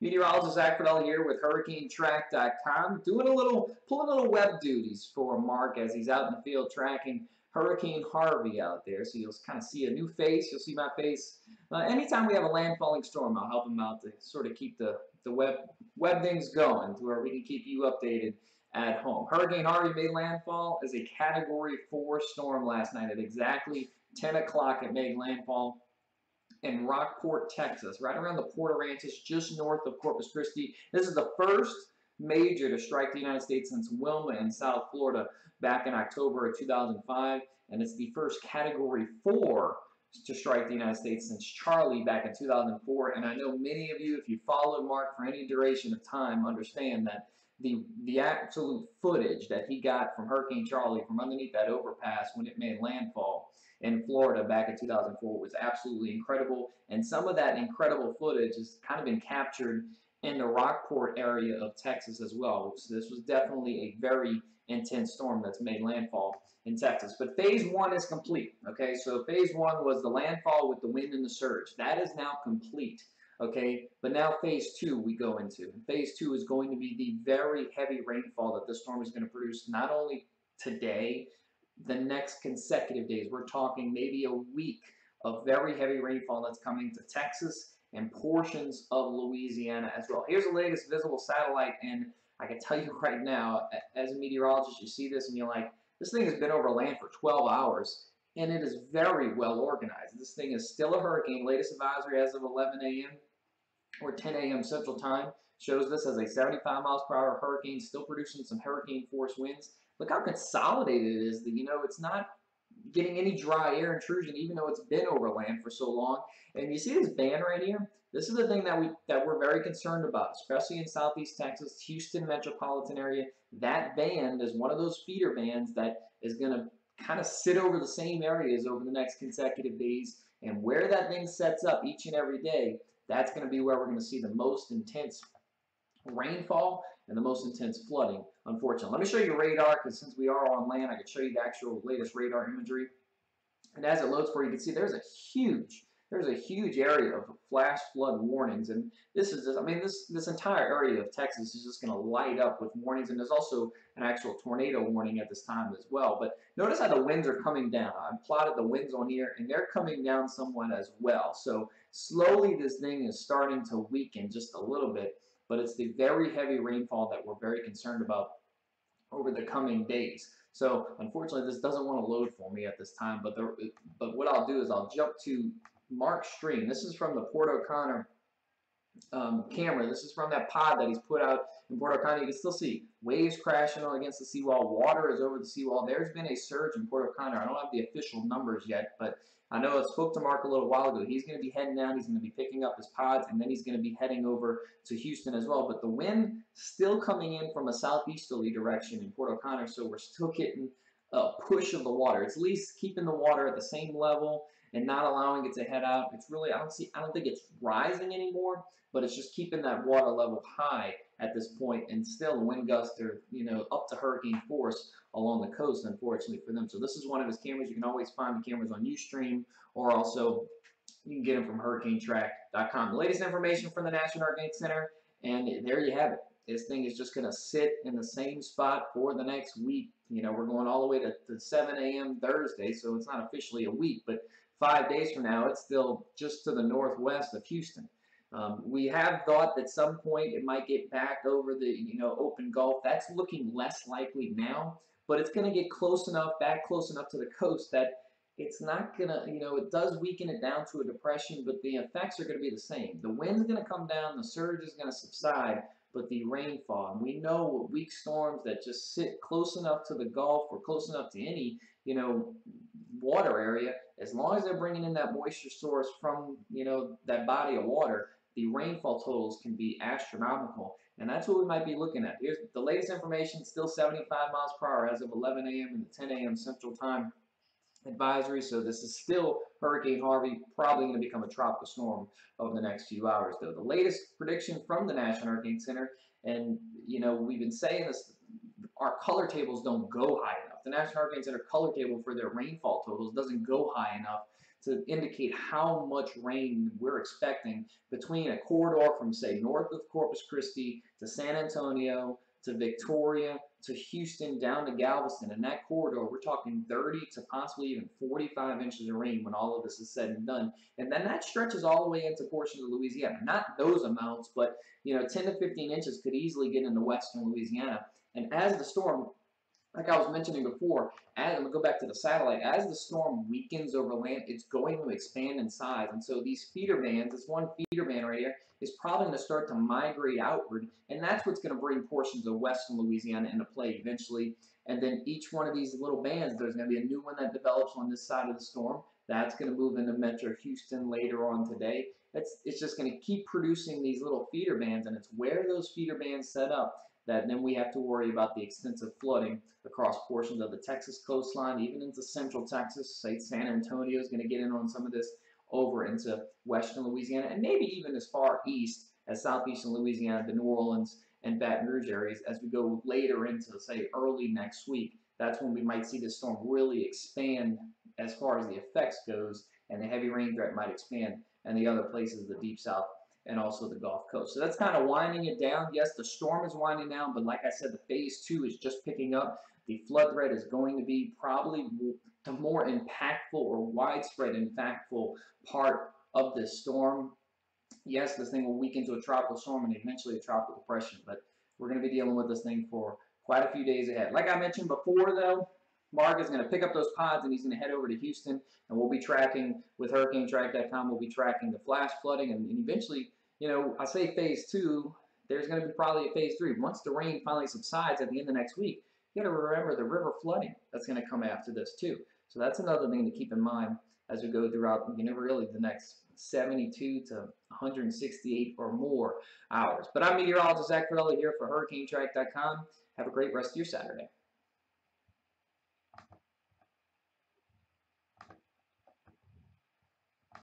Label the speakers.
Speaker 1: Meteorologist Zach Fidel here with HurricaneTrack.com, pulling a little web duties for Mark as he's out in the field tracking Hurricane Harvey out there. So you'll kind of see a new face. You'll see my face. Anytime we have a landfalling storm, I'll help him out to sort of keep the web things going to where we can keep you updated at home. Hurricane Harvey made landfall as a Category 4 storm last night at exactly 10 o'clock. It made landfall in Rockport, Texas, right around the Port Aransas, just north of Corpus Christi. This is the first major to strike the United States since Wilma in South Florida back in October of 2005, and it's the first Category 4 to strike the United States since Charlie back in 2004. And I know many of you, if you followed Mark for any duration of time, understand that the absolute footage that he got from Hurricane Charlie from underneath that overpass when it made landfall in Florida back in 2004 was absolutely incredible. And some of that incredible footage has kind of been captured in the Rockport area of Texas as well. So this was definitely a very intense storm that's made landfall in Texas. But phase one is complete. Okay, so phase one was the landfall with the wind and the surge. That is now complete. Okay, but now phase two we go into. Phase two is going to be the very heavy rainfall that this storm is going to produce not only today, the next consecutive days. We're talking maybe a week of very heavy rainfall that's coming to Texas and portions of Louisiana as well. Here's the latest visible satellite, and I can tell you right now, as a meteorologist, you see this and you're like, this thing has been over land for 12 hours, and it is very well organized. This thing is still a hurricane. Latest advisory as of 11 a.m. or 10 a.m. Central Time shows this as a 75 miles per hour hurricane, still producing some hurricane force winds. Look how consolidated it is. It's not getting any dry air intrusion, even though it's been over land for so long. And you see this band right here? This is the thing that we're very concerned about, especially in Southeast Texas, Houston metropolitan area. That band is one of those feeder bands that is going to kind of sit over the same areas over the next consecutive days. And where that thing sets up each and every day, that's going to be where we're going to see the most intense rainfall and the most intense flooding, unfortunately. Let me show you radar, because since we are on land, I can show you the actual latest radar imagery. And as it loads for you, can see there's a huge area of flash flood warnings. And this is just, this entire area of Texas is just going to light up with warnings. And there's also an actual tornado warning at this time as well. But notice how the winds are coming down. I've plotted the winds on here, and they're coming down somewhat as well. So slowly this thing is starting to weaken just a little bit. But it's the very heavy rainfall that we're very concerned about over the coming days. So unfortunately, this doesn't want to load for me at this time. But what I'll do is I'll jump to Mark's stream. This is from the Port O'Connor camera. This is from that pod that he's put out in Port O'Connor. You can still see waves crashing against the seawall. Water is over the seawall. There's been a surge in Port O'Connor. I don't have the official numbers yet, but I know I spoke to Mark a little while ago. He's going to be heading down. He's going to be picking up his pods, and then he's going to be heading over to Houston as well. But the wind still coming in from a southeasterly direction in Port O'Connor, so we're still getting a push of the water. It's at least keeping the water at the same level and not allowing it to head out. It's really, I don't think it's rising anymore, but it's just keeping that water level high at this point, and still the wind gusts are, up to hurricane force along the coast, unfortunately for them. So this is one of his cameras. You can always find the cameras on Ustream, or also you can get them from HurricaneTrack.com. The latest information from the National Hurricane Center, and there you have it. This thing is just going to sit in the same spot for the next week. We're going all the way to 7 a.m. Thursday, so it's not officially a week, but 5 days from now, it's still just to the northwest of Houston. We have thought that at some point it might get back over the open Gulf. That's looking less likely now, but it's going to get close enough to the coast that it's not going to, it does weaken it down to a depression, but the effects are going to be the same. The wind's going to come down, the surge is going to subside, but the rainfall, and we know weak storms that just sit close enough to the Gulf or close enough to any, water area, as long as they're bringing in that moisture source from, that body of water, the rainfall totals can be astronomical. And that's what we might be looking at. Here's the latest information, still 75 miles per hour as of 11 a.m. and 10 a.m. Central Time advisory. So this is still Hurricane Harvey, probably going to become a tropical storm over the next few hours, though. The latest prediction from the National Hurricane Center, and, we've been saying this, our color tables don't go high enough. The National Hurricane Center color table for their rainfall totals doesn't go high enough to indicate how much rain we're expecting between a corridor from, say, north of Corpus Christi to San Antonio to Victoria to Houston down to Galveston. In that corridor, we're talking 30 to possibly even 45 inches of rain when all of this is said and done. And then that stretches all the way into portions of Louisiana. Not those amounts, but 10 to 15 inches could easily get into western Louisiana. And as the storm, like I was mentioning before, as I'm gonna go back to the satellite, as the storm weakens over land, it's going to expand in size. And so these feeder bands, this one feeder band right here, is probably going to start to migrate outward, and that's what's going to bring portions of western Louisiana into play eventually. And then each one of these little bands, there's going to be a new one that develops on this side of the storm. That's going to move into Metro Houston later on today. It's just going to keep producing these little feeder bands, and it's where those feeder bands set up that then we have to worry about the extensive flooding across portions of the Texas coastline, even into central Texas. Say San Antonio is going to get in on some of this over into western Louisiana, and maybe even as far east as southeastern Louisiana, the New Orleans and Baton Rouge areas as we go later into, say, early next week. That's when we might see the storm really expand as far as the effects goes, and the heavy rain threat might expand and the other places, the deep south and also the Gulf Coast. So that's kind of winding it down. Yes, the storm is winding down, but like I said, the phase 2 is just picking up. The flood threat is going to be probably the more impactful or widespread impactful part of this storm. Yes, this thing will weaken to a tropical storm and eventually a tropical depression, but we're going to be dealing with this thing for quite a few days ahead. Like I mentioned before, though, Mark is going to pick up those pods and he's going to head over to Houston, and we'll be tracking with HurricaneTrack.com. We'll be tracking the flash flooding, and eventually, I say phase 2. There's going to be probably a phase 3. Once the rain finally subsides at the end of next week, you got to remember the river flooding that's going to come after this too. So that's another thing to keep in mind as we go throughout, really the next 72 to 168 or more hours. But I'm meteorologist Zach Corelli here for HurricaneTrack.com. Have a great rest of your Saturday.